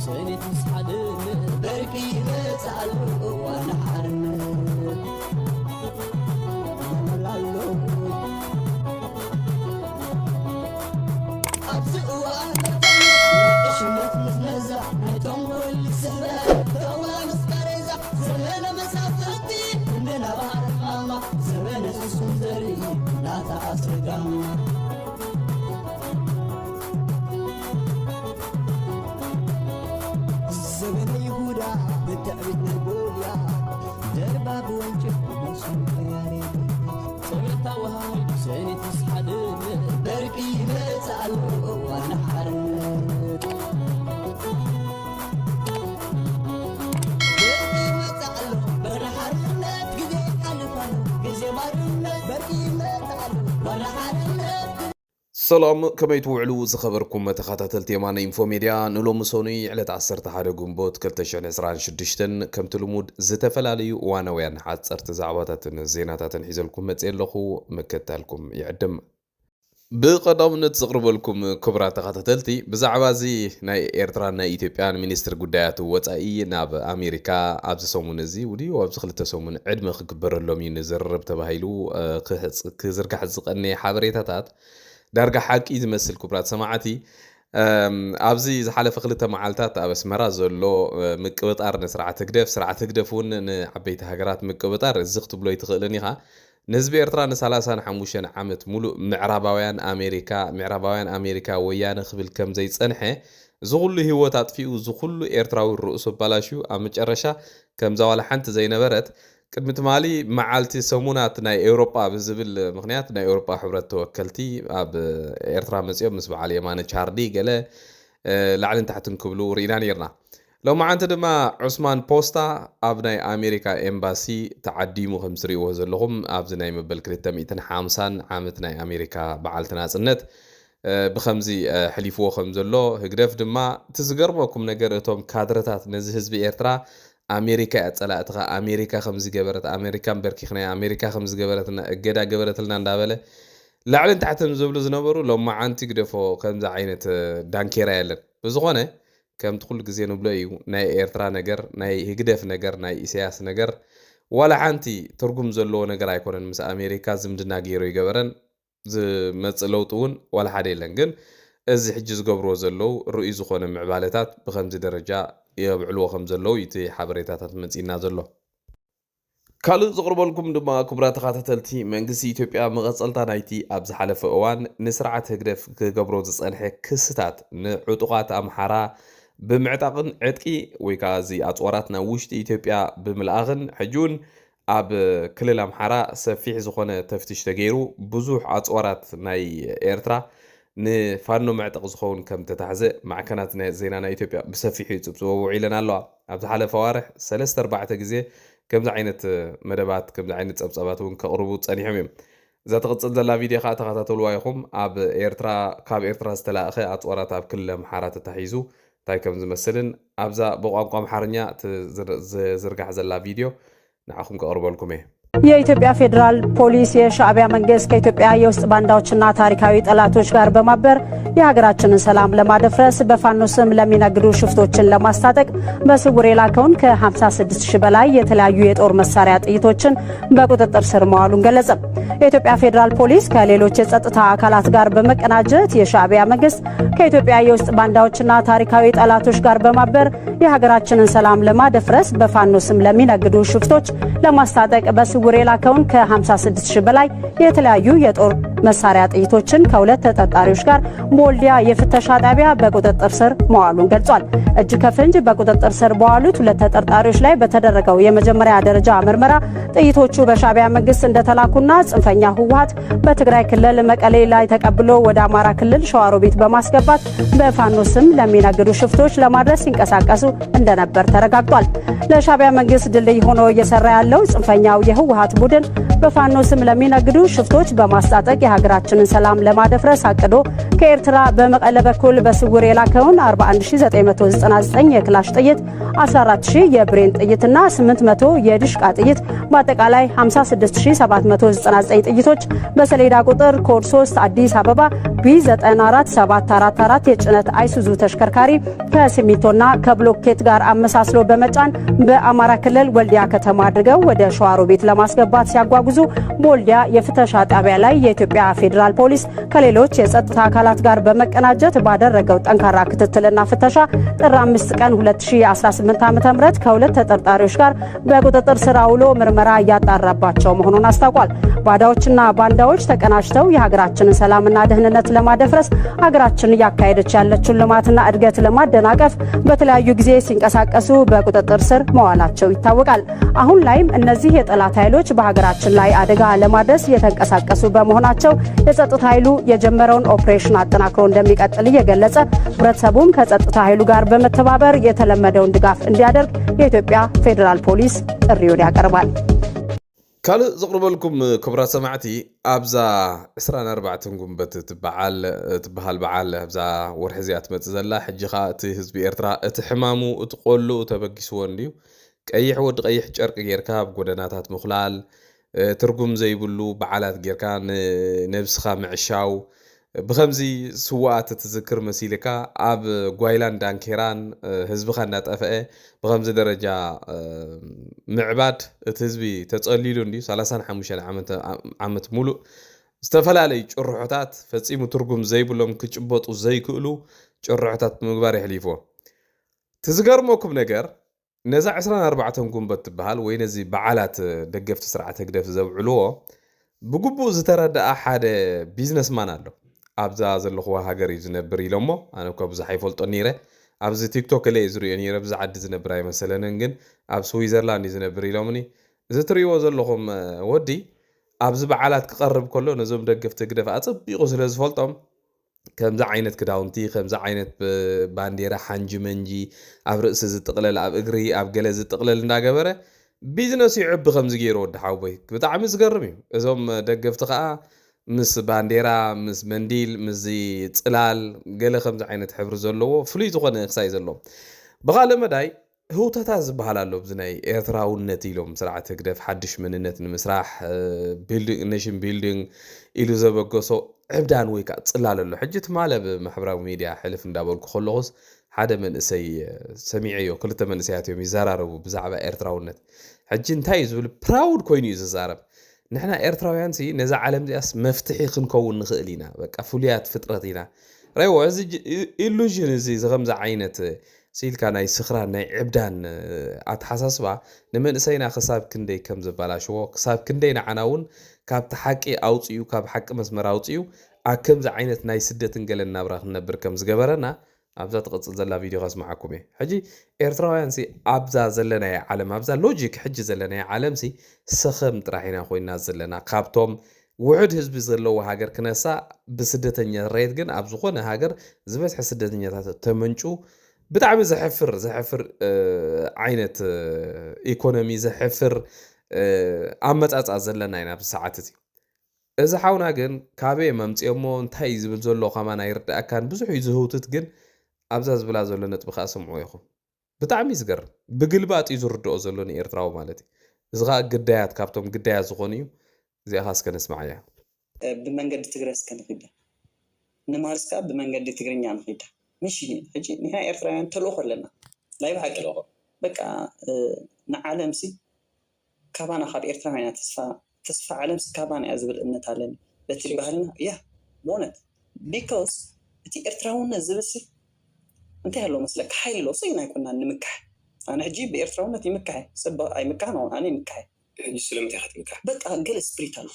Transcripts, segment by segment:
سنة مسحدن بركي بتعلو وانا حرن ملالو أبزقوا أهدف إشمت مزمزع نتم كل سبب دوا مسكرزع زمن مسافتي مننا بعرف ماما زمن السندري لا تعصر قاما زمن يهودا بالتعبيد نقوليا درباب وانجف ومسلم خياري زمن توهاي سنة تسحدن بركي بتعلو وانا حرن بركي بتعلو وانا حرن قدي ألفان قزي مرن بركي بتعلو وانا حرن سلام كما يتوعلو زخبركم متخاتلتي معنا انفو ميديا نلو مسوني على 11 غنبوت 2026 كم تلمود زتفلاليو وانا وين حصرت زعباتاتن زيناتاتن حيزلكم مصيلخو مكتالكم يعدم بقدامነት زقربلكم كبرى تخاتلتي بزعبازي ناي ኤርትራ ና ኢትዮጵያን ሚኒስትር ጉዳያት ወጻኢ ናብ አሜሪካ ኣብዝ ሰሙን እዚ ወዲ ወብዝ ክልተ ሰሙን ዕድመ ክግበረሎም ይንዘርብ ተባሂሉ ክዝርጋሕ ዝቀነ ሓበሬታታት دارجة حق إذا مثل كبرات سماعتي أبزي زحلة فخلة معلتات أبس مرة زلوا مكبت أر سرعة تقدفون عبيت هجرات مكبت أر الزخت بلو يتغلنيها نسبة إرترا نسالسان حموشان عمت ملو معرباويان أمريكا ويان خبل كم زي صنحة زغل هو تطفيو زغل إرترا والرؤوس بلاشو أمج أرشا كم زوال حنت زي نبرت قدمت مالي معالتي سمونات ناي أوروبا بزبل مغنيات ناي أوروبا حبرت توكلتي أب إرترا مسيب مسبع على يمان تشاردي قال لعلن تحت نكبلو رينان يرنا لو ما عند ما عثمان بوستا أب ناي أمريكا إمباسي تعدي مخمسري وهزلهم أب ناي مبل كريتا 250 عامت ناي أمريكا بعالتنا سنت بخمزي حليفو خمزلو هقدف دما تزقربكم نقرأتهم كادرتات نزي حزب إرترا أمريكا أتصلعتها أمريكا خمس جبرت أمريكا بركيخنا أمريكا خمس جبرتنا جدا جبرت لنا ندابله لعلن تحت مزبل زنبرو لو ما عن تقدفو خمس عينة دانكيرا يلن بزغونه كم تقول جزينو بلايو ناي إيرترا نجر ناي هجدف نجر ناي إسياس نجر ولا عنتي ترجم زلو نجر يكون مس أمريكا زمدنا جيرو يجبرن ز متسلوتون ولا حد يلنجن إز حجز جبرو زلو رؤي زخونه معبالتات بخمس درجة يبعلو خمزلو يتي حبريتات منسينا زلو كالو زغربلكم دما كبرات خاتتلتي منغسي إثيوبيا مغصلتا نايتي أبز حلف أوان نسرعة هقدف كقبرو زصالحي كستات نعطوقات أمحارا بمعتاقن عدكي ويكازي أطوراتنا وشت إثيوبيا بملأغن حجون أب كل أمحارا سفيح زخونة تفتش تغيرو بزوح أطورات ناي إيرترا نفانو معتق زخون كم تتحزق مع كانت زينانا إثيوبيا بسفيح يتبسو وعيلنا الله عبد حالة فوارح 3-4 جزء كم زعينة مدبات كم زعينة أبصاباتون كقربوت أنيحميم إذا تغطى ذا فيديو خاطر الوايخم أب إيرترا كاب إيرترا استلاخي أطورات أب كل محارات التحيزو تاي كم زمسلن أبزا بقام حرنيا زرقح ذا فيديو نعاكم كقربوا لكم የኢትዮጵያ ፌደራል ፖሊስ የሻዕቢያ መንግስት ከኢትዮጵያ የውስጥ ባንዳዎችና ታሪካዊ ጠላቶች ጋር በማበር የሀገራችንን ሰላም ለማደፍረስ በፋኖ ስም ለሚነግዱ ሽፍቶችን ለማስታጠቅ በስውር የላከውን ከ56000 በላይ የተለያዩ የጦር መሳሪያ ጥይቶችን በቁጥጥር ስር መዋሉን ገለጸ። የኢትዮጵያ ፌደራል ፖሊስ ከሌሎች የጸጥታ አካላት ጋር በመቀናጀት የሻዕቢያ መንግስት ከኢትዮጵያ የውስጥ ባንዳዎችና ታሪካዊ ጠላቶች ጋር በማበር የሀገራችንን ሰላም ለማደፍረስ በፋኖ ስም ለሚነግዱ ሽፍቶች ለማስታጠቅ በስውር የላከውን ከ56000 በላይ የተለያዩ የጦር መሳሪያ ጥይቶችን ከሁለት ተጠርጣሪዎች ጋር በወልዲያ የፍተሻ ጣቢያ በቁጥጥር ስር መዋሉን ገልጿል። እጅ ከፍንጅ በቁጥጥር ስር በዋሉት ሁለት ተጠርጣሪዎች ላይ በተደረገው የመጀመሪያ ደረጃ ምርመራ ጥይቶቹ በሻዕቢያ መንግስት እንደተላኩና ጽንፈኛ ህወሓት በትግራይ ክልል መቀሌ ላይ ተቀብሎ ወደ አማራ ክልል ሸዋሮቢት በማስገባት በፋኖ ስም ለሚነግዱ ሽፍቶች ለማድረስ ሲንቀሳቀሱ እንደነበር ተረጋግጧል። ለሻዕቢያ መንግስት ድልድይ ሆኖ እየሰራ ያለው ጽንፈኛው የህወሓት ቡድን በፋኖ ስም ለሚነግዱ ሽፍቶች በማስታጠቅ የሀገራችንን ሰላም ለማደፍረስ አቅዶ ከኤርትራ በመቀለ በኩል በስውር የላከውን 41999 የክላሽ ጥይት፣ 14000 የብሬን ጥይትና 800 የድሽቃ ጥይት በአጠቃላይ 56799 ጥይቶች በሰሌዳ ቁጥር ኮድ 3 አዲስ አበባ B94744 የጭነት አይሱዙ ተሽከርካሪ ከሲሚንቶና ከብሎኬት ጋር አመሳስሎ በመጫን በአማራ ክልል ወልዲያ ከተማ አድርገው ወደ ሸዋሮቢት ለማስገባት ሲያጓጉዙ በወልዲያ የፍተሻ ጣቢያ ላይ የኢትዮጵያ ፌዴራል ፖሊስ ከሌሎች የጸጥታ አካላት ጋር በመቀናጀት ባደረገው ጠንካራ ክትትልና ፍተሻ ጥር 5 ቀን 2018 ዓ.ም ከሁለት ተጠርጣሪዎች ጋር በቁጥጥር ስር አውሎ ምርመራ እያጣራባቸው መሆኑን አስታውቋል። ባዳዎችና ባንዳዎች ተቀናጅተው የሀገራችንን ሰላምና ደህንነት ለማደፍረስ ሀገራችን እያካሄደች ያለችውን ልማትና እድገት ለማደናቀፍ በተለያዩ ጊዜ ሲንቀሳቀሱ በቁጥጥር ስር መዋላቸው ይታወቃል። አሁን ላይም እነዚህ የጠላት ኃይሎች በሀገራችን ላይ አደጋ ለማድረስ እየተንቀሳቀሱ በመሆናቸው የጸጥታ ኃይሉ የጀመረውን ኦፕሬሽን አጠናክሮ እንደሚቀጥል እየገለጸ ህብረተሰቡም ከጸጥታ ኃይሉ ጋር በመተባበር የተለመደውን ድጋፍ እንዲያደርግ የኢትዮጵያ ፌዴራል ፖሊስ ጥሪውን ያቀርባል። ካልእ ዘቕርበልኩም ክቡራት ሰማዕቲ ኣብዛ 24 ጉንበት ትበሃል በዓል ኣብዛ ወርሒ እዚኣ ትመፅእ ዘላ ሕጂ ኸ እቲ ህዝቢ ኤርትራ እቲ ሕማሙ እቲ ቆልኡ ተበጊስዎ እንድዩ ቀይሕ ወዲ ቀይሕ ጨርቂ ጌርካ ኣብ ጎደናታት ምኽላል ትርጉም ዘይብሉ በዓላት ጌርካ ነብስኻ ምዕሻው ብኸምዚ ስዋኣት ትዝክር መሲልካ ኣብ ጓይላን ዳንኬራን ህዝብኻ እናጠፍአ ብኸምዚ ደረጃ ምዕባድ እቲ ህዝቢ ተጸሊሉ እንድዩ 35 ዓመት ሙሉእ ዝተፈላለዩ ጭርሖታት ፈጺሙ ትርጉም ዘይብሎም ክጭበጡ ዘይክእሉ ጭርሖታት ምግባር ይሕሊፍዎ። ትዝገርመኩም ነገር ነዛ 24 ጉንበት ትበሃል ወይ ነዚ በዓላት ደገፍቲ ስርዓት ህግደፍ ዘብዕልዎ ብግቡእ ዝተረዳኣ ሓደ ቢዝነስማን ኣሎ። ኣብዛ ዘለኹዋ ሃገር እዩ ዝነብር ኢሎሞ ኣነ እኳ ብዙሕ ኣይፈልጦ ነይረ ኣብዚ ቲክቶክ ላይ ዝሪኦ ነይረ ብዛ ዓዲ ዝነብር ኣይመሰለንን ግን ኣብ ስዊዘርላንድ እዩ ዝነብር ኢሎምኒ እዚ ትሪእዎ ዘለኹም ወዲ ኣብዚ በዓላት ክቐርብ ከሎ ነዞም ደገፍቲ ህግደፍ ኣፀቢቑ ስለ ዝፈልጦም ከምዛ ዓይነት ክዳውንቲ ከምዛ ዓይነት ባንዴራ ሓንጂ መንጂ ኣብ ርእሲ ዝጥቕለል ኣብ እግሪ ኣብ ገለ ዝጥቕለል እንዳገበረ ቢዝነስ ይዕቢ ከምዚ ገይሩ ወዲ ሓውበይ ብጣዕሚ ዝገርም እዩ። እዞም ደገፍቲ ከዓ ምስ ባንዴራ ምስ መንዲል ምስ ጽላል ገለ ከምዚ ዓይነት ሕብሪ ዘለዎ ፍሉይ ዝኾነ ክሳይ ዘለዎም ብኻልእ መዳይ ህውተታት ዝበሃል ኣሎ ብዚ ናይ ኤርትራውነት ኢሎም ስርዓት ህግደፍ ሓድሽ መንነት ንምስራሕ ኔሽን ቢልዲንግ ኢሉ ዘበገሶ ዕብዳን ወይ ከዓ ጽላል ኣሎ። ሕጂ ትማለ ብማሕበራዊ ሚድያ ሕልፍ እንዳበልኩ ከለኹስ ሓደ መንእሰይ ሰሚዐዮ ክልተ መንእሰያት እዮም ይዘራረቡ ብዛዕባ ኤርትራውነት ሕጂ እንታይ ዝብል ፕራውድ ኮይኑ እዩ ዝዛረብ ንሕና ኤርትራውያን ሲ ነዛ ዓለም ዚኣስ መፍትሒ ክንከውን ንኽእል ኢና በቃ ፍሉያት ፍጥረት ኢና ራይዎ እዚ ኢሉዥን እዚ ዝኸምዚ ዓይነት ሲልካ ናይ ስኽራን ናይ ዕብዳን ኣተሓሳስባ ንመንእሰይና ክሳብ ክንደይ ከም ዝበላሽዎ ክሳብ ክንደይ ንዓና እውን ካብቲ ሓቂ ኣውፅኡ ካብ ሓቂ መስመር ኣውፅኡ ኣብ ከምዚ ዓይነት ናይ ስደትን ገለ ናብራ ክንነብር ከም ዝገበረና ኣብዛ ትቕፅል ዘላ ቪድዮ ከስማዓኩም እየ። ሕጂ ኤርትራውያን ሲ ኣብዛ ዘለናይ ዓለም ኣብዛ ሎጂክ ሕጂ ዘለናይ ዓለም ሲ ሰኸም ጥራሕ ኢና ኮይና ዘለና ካብቶም ውሕድ ህዝቢ ዘለዎ ሃገር ክነሳ ብስደተኛ ሬት ግን ኣብ ዝኾነ ሃገር ዝበዝሐ ስደተኛታት ተመንጩ ብጣዕሚ ዘሕፍር ዓይነት ኢኮኖሚ ዘሕፍር ኣመጻጻ ዘለና ኢና ብሰዓት እዚ እዚ ሓውና ግን ካበይ መምጽኦሞ እንታይ ዝብል ዘሎ ከማና ይርዳእካን ብዙሕ እዩ ዝህውትት ግን ኣብዛ ዝብላ ዘሎ ነጥቢ ከዓ ስምዑ ኢኹም ብጣዕሚ ዝገርም ብግልባጥ እዩ ዝርድኦ ዘሎ ንኤርትራዊ ማለት እዩ። እዚ ከዓ ግዳያት ካብቶም ግዳያት ዝኾኑ እዩ እዚኣ ኻ እስከ ነስማዕ እያ ብመንገዲ ትግረስ ከንኺዳ ንማርስካ ብመንገዲ ትግርኛ ንኺዳ ምሽኒ ሕጂ ንሕና ኤርትራውያን ተልእኾ ኣለና ላይ ብሓቂ ተልእኾ በቃ ንዓለም ሲ ካባና ካብ ኤርትራውያን ተስፋ ዓለም ሲ ካባና እያ ዝብል እምነት ኣለኒ በቲ ባህልና ያ ሞነት ቢካውስ እቲ ኤርትራውነት ዝብል ሲ እንታይ ያለው መስለክ ሓይሎ ሰይና ይኮንና ንምካሕ ኣነ ሕጂ ብኤርትራውነት ይምካሕ ሰብ ኣይምካሕ ነው ኣነ ይምካሕ ሕጂ ስለምንታይ ክትምካሕ በቃ ገለ ስፕሪት ኣሎ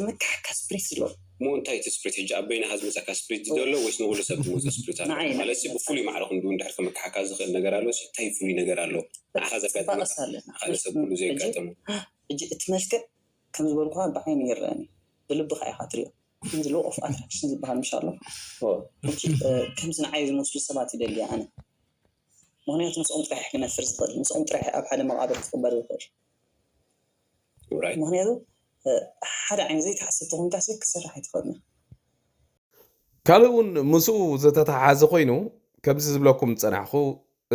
ምካሕ ካስፕሪት ስለ ሞ እንታይ ስፕሪት ሕጂ ኣበይና ዝመፀካ ስፕሪት ዘሎ ወይስ ንኩሉ ሰብ ዝመፀ ስፕሪት ኣሎ ማለት ብፍሉይ ማዕረኹ እንድሕር ከምካሕካ ዝኽእል ነገር ኣሎ እንታይ ፍሉይ ነገር ኣሎ ንዓኻ ዘጋጥመካ ሓደ ሰብ ኩሉ ዘይጋጠሙ ሕጂ እቲ መልክዕ ከም ዝበልኩ ብዓይኒ ይረአኒ ብልብኻ ኢኻ ትሪኦ ከምዚ ሎ ኦፍ ኣትራክሽን ዝበሃል ምሻ ኣሎ ከምዚ ንዓይ ዝመስሉ ሰባት ይደልያ ኣነ ምክንያቱ ምስኦም ጥራሕ ክነፍር ዝኽእል ምስኦም ጥራሕ ኣብ ሓደ መቃብር ክቕበር ዝኽእል ምክንያቱ ሓደ ዓይነ ዘይተሓሰብቲ ኮንካ ክስራሕ ኣይትኽእልና ካልኡን ምስኡ ዝተተሓሓዘ ኮይኑ ከምዚ ዝብለኩም ፀናሕኹ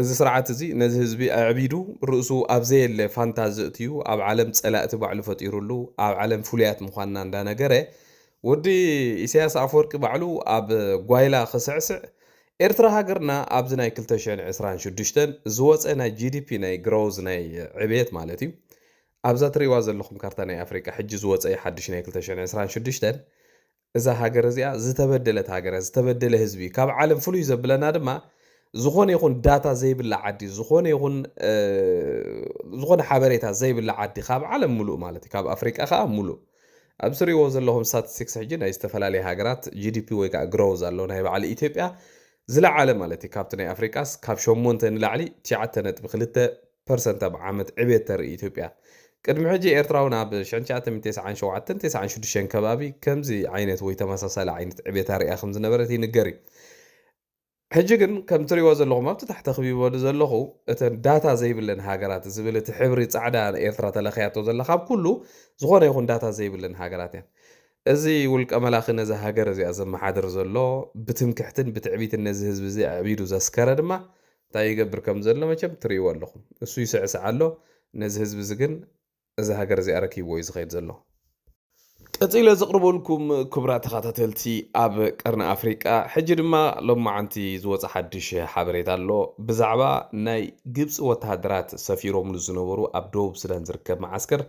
እዚ ስርዓት እዚ ነዚ ህዝቢ ኣዕቢዱ ርእሱ ኣብ ዘየለ ፋንታ ዘእትዩ ኣብ ዓለም ፀላእቲ ባዕሉ ፈጢሩሉ ኣብ ዓለም ፍሉያት ምዃንና እንዳነገረ ወዲ ኢሳያስ ኣፈወርቂ ባዕሉ ኣብ ጓይላ ክስዕስዕ ኤርትራ ሃገርና ኣብዚ ናይ 2026 ዝወፀ ናይ ጂዲፒ ናይ ግሮዝ ናይ ዕብየት ማለት እዩ ኣብዛ ትሪእዋ ዘለኹም ካርታ ናይ ኣፍሪቃ ሕጂ ዝወፀ ሓድሽ ናይ 2026 እዛ ሃገር እዚኣ ዝተበደለት ሃገር ዝተበደለ ህዝቢ ካብ ዓለም ፍሉይ ዘብለና ድማ ዝኾነ ይኹን ዳታ ዘይብላ ዓዲ ዝኾነ ይኹን ዝኾነ ሓበሬታ ዘይብላ ዓዲ ካብ ዓለም ሙሉእ ማለት እዩ ካብ ኣፍሪቃ ከዓ ሙሉእ ኣብ ስሪዎ ዘለኹም ስታቲስቲክስ ሕጂ ናይ ዝተፈላለየ ሃገራት ጂዲፒ ወይ ከዓ ግሮዝ ኣሎ ናይ ባዕሊ ኢትዮጵያ ዝለዓለ ማለት እዩ ካብቲ ናይ ኣፍሪቃስ ካብ 8 ንላዕሊ 9.2% ኣብ ዓመት ዕብየት ተርኢ ኢትዮጵያ ቅድሚ ሕጂ ኤርትራውን ኣብ 1997-96 ከባቢ ከምዚ ዓይነት ወይ ተመሳሳሊ ዓይነት ዕብየት ኣርያ ከም ዝነበረት ይንገር እዩ ሕጂ ግን ከም ትሪእዎ ዘለኹም ኣብቲ ታሕቲ ክቢበሉ ዘለኹ እተን ዳታ ዘይብለን ሃገራት ዝብል እቲ ሕብሪ ፃዕዳ ኤርትራ ተለኸያቶ ዘላ ካብ ኩሉ ዝኾነ ይኹን ዳታ ዘይብለን ሃገራት እየን እዚ ውልቀ መላኺ ነዚ ሃገር እዚኣ ዘመሓድር ዘሎ ብትምክሕትን ብትዕቢትን ነዚ ህዝቢ እዚ ኣዕቢዱ ዘስከረ ድማ እንታይ ይገብር ከም ዘሎ መቸም ትሪእዎ ኣለኹም እሱ ይስዕስዕ ኣሎ ነዚ ህዝቢ እዚ ግን እዚ ሃገር እዚኣ ረኪብዎ እዩ ዝኸይድ ዘሎ ቀፂለ ዘቕርበልኩም ክቡራት ተኸታተልቲ ኣብ ቀርኒ ኣፍሪቃ ሕጂ ድማ ሎማዓንቲ ዝወፀ ሓድሽ ሓበሬታ ኣሎ ብዛዕባ ናይ ግብፂ ወተሃደራት ሰፊሮምሉ ዝነበሩ ኣብ ደቡብ ሱዳን ዝርከብ መዓስከር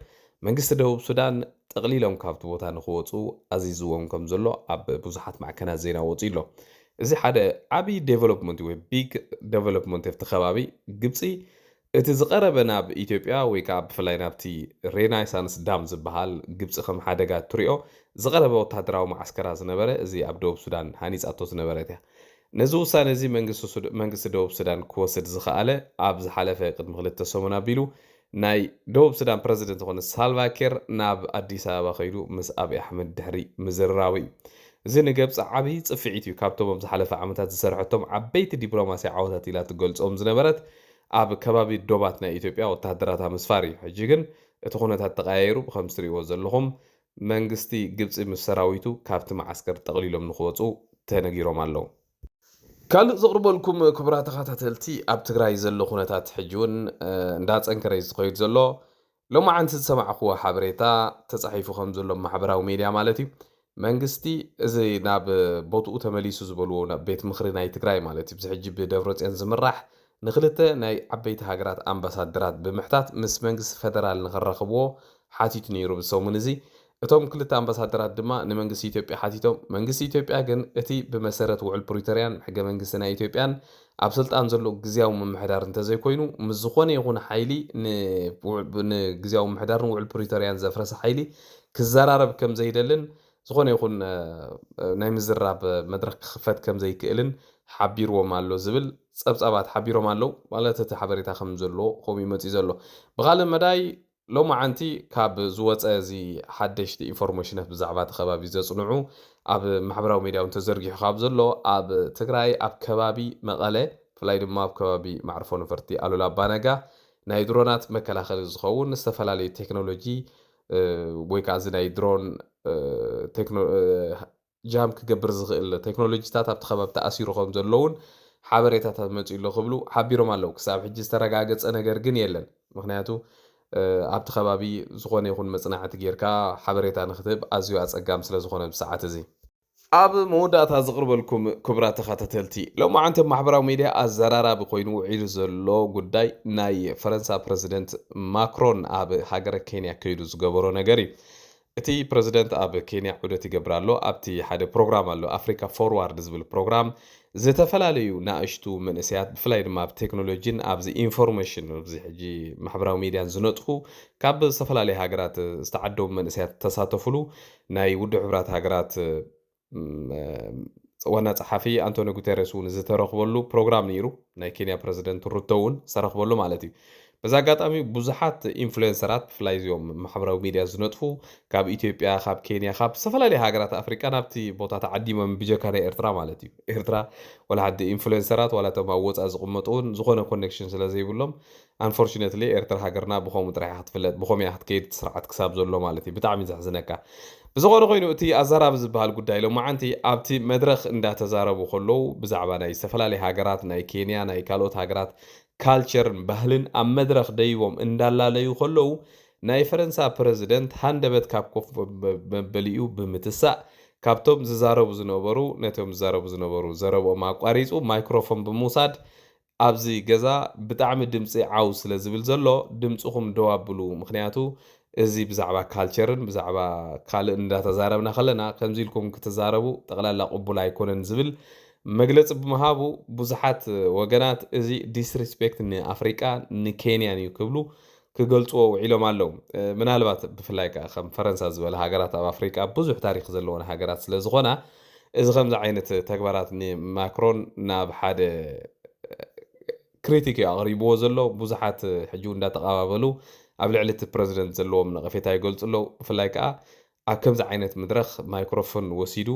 መንግስቲ ደቡብ ሱዳን ጠቕሊሎም ካብቲ ቦታ ንክወፁ ኣዚዝዎም ከም ዘሎ ኣብ ብዙሓት ማዕከናት ዜና ወፂ ኣሎ እዚ ሓደ ዓብይ ዴቨሎፕመንት ወይ ቢግ ዴቨሎፕመንት ኣብቲ ከባቢ ግብፂ እቲ ዝቐረበ ናብ ኢትዮጵያ ወይ ከዓ ብፍላይ ናብቲ ሬናይሳንስ ዳም ዝበሃል ግብፂ ከም ሓደጋ ትሪኦ ዝቐረበ ወተሃደራዊ ማዓስከራ ዝነበረ እዚ ኣብ ደቡብ ሱዳን ሃኒፃቶ ዝነበረት እያ ነዚ ውሳነ እዚ መንግስቲ ደቡብ ሱዳን ክወስድ ዝኸኣለ ኣብ ዝሓለፈ ቅድሚ 2 ሰሙን ኣቢሉ ናይ ደቡብ ሱዳን ፕረዚደንት ዝኾነ ሳልቫኪር ናብ ኣዲስ ኣበባ ከይዱ ምስ ኣብዪ ኣሕመድ ድሕሪ ምዝርራዊ እዩ እዚ ንግብፂ ዓብይ ፅፍዒት እዩ ካብቶም ኣብ ዝሓለፈ ዓመታት ዝሰርሐቶም ዓበይቲ ዲፕሎማስያ ዓወታት ኢላ ትገልፆም ዝነበረት ኣብ ከባቢ ዶባት ናይ ኢትዮጵያ ወተሃደራት ምስፋር እዩ ሕጂ ግን እቲ ኩነታት ተቀያይሩ ከም ትሪእዎ ዘለኹም መንግስቲ ግብፂ ምስ ሰራዊቱ ካብቲ ማዓስከር ጠቕሊሎም ንክወፁ ተነጊሮም ኣለዉ ካልእ ዘቕርበልኩም ክቡራት ተኸታተልቲ ኣብ ትግራይ ዘሎ ኩነታት ሕጂ እውን እንዳፀንከረ ዝኸይድ ዘሎ ሎማዓንቲ ዝሰማዕኽዎ ሓበሬታ ተፃሒፉ ከም ዘሎ ማሕበራዊ ሚድያ ማለት እዩ መንግስቲ እዚ ናብ ቦትኡ ተመሊሱ ዝበልዎ ናብ ቤት ምክሪ ናይ ትግራይ ማለት እዩ ብዝሕጂ ብደብረፅዮን ዝምራሕ ንክልተ ናይ ዓበይቲ ሃገራት ኣምባሳደራት ብምሕታት ምስ መንግስቲ ፌደራል ንኸረኽብዎ ሓቲቱ ነይሩ ብሰሙን እዚ እቶም ክልተ ኣምባሳደራት ድማ ንመንግስቲ ኢትዮጵያ ሓቲቶም መንግስቲ ኢትዮጵያ ግን እቲ ብመሰረት ውዕል ፕሪቶሪያን ሕገ መንግስቲ ናይ ኢትዮጵያን ኣብ ስልጣን ዘሎ ግዝያዊ ምምሕዳር እንተዘይኮይኑ ምስ ዝኾነ ይኹን ሓይሊ ንግዝያዊ ምምሕዳርን ውዕል ፕሪቶሪያን ዘፍረሰ ሓይሊ ክዘራረብ ከም ዘይደልን ዝኾነ ይኹን ናይ ምዝራብ መድረክ ክኽፈት ከም ዘይክእልን ሓቢርዎም ኣሎ ዝብል ፀብፃባት ሓቢሮም ኣለዉ ማለት እቲ ሓበሬታ ከም ዘሎ ከምኡ ይመፅእ ዘሎ ብኻልእ መዳይ ሎማዓንቲ ካብ ዝወፀ እዚ ሓደሽቲ ኢንፎርሜሽናት ብዛዕባ እቲ ከባቢ ዘፅንዑ ኣብ ማሕበራዊ ሚድያ ተዘርጊሑ ካብ ዘሎ ኣብ ትግራይ ኣብ ከባቢ መቐለ ብፍላይ ድማ ኣብ ከባቢ ማዕርፎ ነፈርቲ ኣሉላ ኣባነጋ ናይ ድሮናት መከላኸሊ ዝኸውን ዝተፈላለዩ ቴክኖሎጂ ወይ ከዓ እዚ ናይ ድሮን ጃም ክገብር ዝኽእል ቴክኖሎጂታት ኣብቲ ከባቢ ተኣሲሩ ከም ዘለውን ሓበሬታታት መፅኡ ኣሎ ክብሉ ሓቢሮም ኣለዉ ክሳብ ሕጂ ዝተረጋገፀ ነገር ግን የለን ምክንያቱ ኣብቲ ከባቢ ዝኾነ ይኹን መፅናዕቲ ጌርካ ሓበሬታ ንክትህብ ኣዝዩ ኣፀጋም ስለ ዝኾነ ብሰዓት እዚ ኣብ መወዳእታ ዝቕርበልኩም ክቡራት ተኸታተልቲ ሎማዓንቲ ማሕበራዊ ሚድያ ኣዘራራቢ ኮይኑ ውዒሉ ዘሎ ጉዳይ ናይ ፈረንሳ ፕረዚደንት ማክሮን ኣብ ሃገረ ኬንያ ከይዱ ዝገበሮ ነገር እዩ እቲ ፕረዚደንት ኣብ ኬንያ ዑደት ይገብር ኣሎ ኣብቲ ሓደ ፕሮግራም ኣሎ ኣፍሪካ ፎርዋርድ ዝብል ፕሮግራም ዝተፈላለዩ ናእሽቱ መንእሰያት ብፍላይ ድማ ኣብ ቴክኖሎጂን ኣብዚ ኢንፎርሜሽን ኣብዚ ሕጂ ማሕበራዊ ሚድያን ዝነጥፉ ካብ ዝተፈላለዩ ሃገራት ዝተዓደሙ መንእሰያት ተሳተፍሉ ናይ ውድብ ሕብራት ሃገራት ዋና ጸሓፊ አንቶኒ ጉተሬስ እውን ዝተረኽበሉ ፕሮግራም ነይሩ ናይ ኬንያ ፕረዚደንት ሩቶ እውን ዝተረኽበሉ ማለት እዩ በዛ አጋጣሚ ብዙሓት ኢንፍሉዌንሰራት ብፍላይ እዚኦም ማሕበራዊ ሚድያ ዝነጥፉ ካብ ኢትዮጵያ ካብ ኬንያ ካብ ዝተፈላለዩ ሃገራት ኣፍሪቃ ናብቲ ቦታ ተዓዲሞም ብጀካ ናይ ኤርትራ ማለት እዩ ኤርትራ ወላ ሓዲ ኢንፍሉዌንሰራት ወላ እቶም ኣብ ወፃእ ዝቕመጡ እውን ዝኾነ ኮኔክሽን ስለ ዘይብሎም unfortunately ኤርትራ ሃገርና ብኸምኡ ጥራሕ ክትፍለጥ ብኸመይ ክትከይድ ስርዓት ክሳብ ዘሎ ማለት እዩ ብጣዕሚ ዘሕዝነካ ብዝኾነ ኮይኑ እቲ ኣዘራርባ ዝበሃል ጉዳይ ሎማዓንቲ ኣብቲ መድረኽ እንዳተዛረቡ ከለዉ ብዛዕባ ናይ ዝተፈላለዩ ሃገራት ናይ ኬንያ ናይ ካልኦት ሃገራት ካልቸርን ባህልን ኣብ መድረኽ ደይቦም እንዳላለዩ ከለዉ ናይ ፈረንሳ ፕረዚደንት ሃንደበት ካብ ኮፍ መበሊኡ ብምትሳእ ካብቶም ዝዛረቡ ዝነበሩ ነቶም ዝዛረቡ ዝነበሩ ዘረቦም ኣቋሪፁ ማይክሮፎን ብምውሳድ ኣብዚ ገዛ ብጣዕሚ ድምፂ ዓው ስለ ዝብል ዘሎ ድምፅኹም ደው ኣብሉ ምክንያቱ እዚ ብዛዕባ ካልቸርን ብዛዕባ ካልእ እንዳተዛረብና ከለና ከምዚ ኢልኩም ክትዛረቡ ጠቕላላ ቅቡል ኣይኮነን ዝብል መግለፂ ብምሃቡ ብዙሓት ወገናት እዚ ዲስሪስፔክት ንኣፍሪቃ ንኬንያን እዩ ክብሉ ክገልጽዎ ውዒሎም ኣለዉ ምናልባት ብፍላይ ከም ፈረንሳ ዝበለ ሃገራት ኣብ ኣፍሪቃ ብዙሕ ታሪክ ዘለዎን ሃገራት ስለ ዝኾና እዚ ከምዚ ዓይነት ተግባራት ንማክሮን ናብ ሓደ ክሪቲክ ኣቕሪብዎ ዘሎ ብዙሓት ሕጂ እንዳተቐባበሉ ኣብ ልዕሊ እቲ ፕረዚደንት ዘለዎም ነቐፌታ ይገልጹ ኣለዉ ብፍላይ ከዓ ኣብ ከምዚ ዓይነት መድረኽ ማይክሮፎን ወሲዱ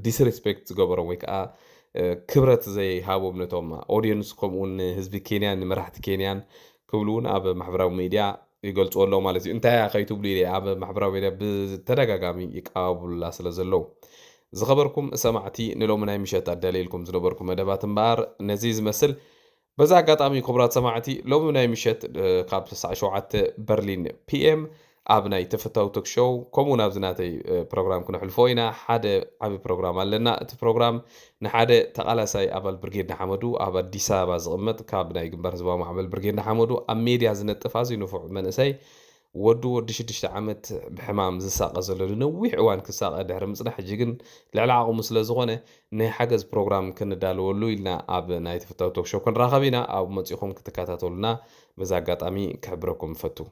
ዲስሪስፔክት ዝገበሮም ወይ ከዓ ክብረት ዘይሃቦም ነቶም ኦድየንስ ከምኡውን ህዝቢ ኬንያን ንመራሕቲ ኬንያን ክብሉ እውን ኣብ ማሕበራዊ ሚድያ ይገልጽዎ ኣለዉ ማለት እዩ እንታይ ከይትብሉ ኢለ ኣብ ማሕበራዊ ሚድያ ብተደጋጋሚ ይቀባበሉላ ስለ ዘለዉ ዝኸበርኩም ሰማዕቲ ንሎሚ ናይ ምሸት ኣዳልየልኩም ዝነበርኩም መደባት እምበኣር ነዚ ዝመስል በዛ ኣጋጣሚ ክቡራት ሰማዕቲ ሎሚ ናይ ምሸት ካብ 7 በርሊን ፒኤም ኣብ ናይ ተፈታዊ ቶክ ሾው ከምኡ ናብ ዝናተይ ፕሮግራም ክነሕልፎ ኢና ሓደ ዓብ ፕሮግራም ኣለና እቲ ፕሮግራም ንሓደ ተቓላሳይ ኣባል ብርጌድ ንሓመዱ ኣብ ኣዲስ ኣበባ ዝቕመጥ ካብ ናይ ግንባር ህዝባዊ ማዕበል ብርጌድ ንሓመዱ ኣብ ሜድያ ዝነጥፍ ኣዝዩ ንፉዕ መንእሰይ ወዲ 6 ዓመት ብሕማም ዝሳቀ ዘሎ ንነዊሕ እዋን ክሳቀ ድሕሪ ምፅናሕ ሕጂ ግን ልዕሊ ዓቕሙ ስለ ዝኾነ ናይ ሓገዝ ፕሮግራም ክንዳልወሉ ኢልና ኣብ ናይ ተፈታዊ ቶክ ሾው ክንራኸብ ኢና ኣብ መፂኹም ክትከታተሉና በዛ ኣጋጣሚ ክሕብረኩም ፈቱ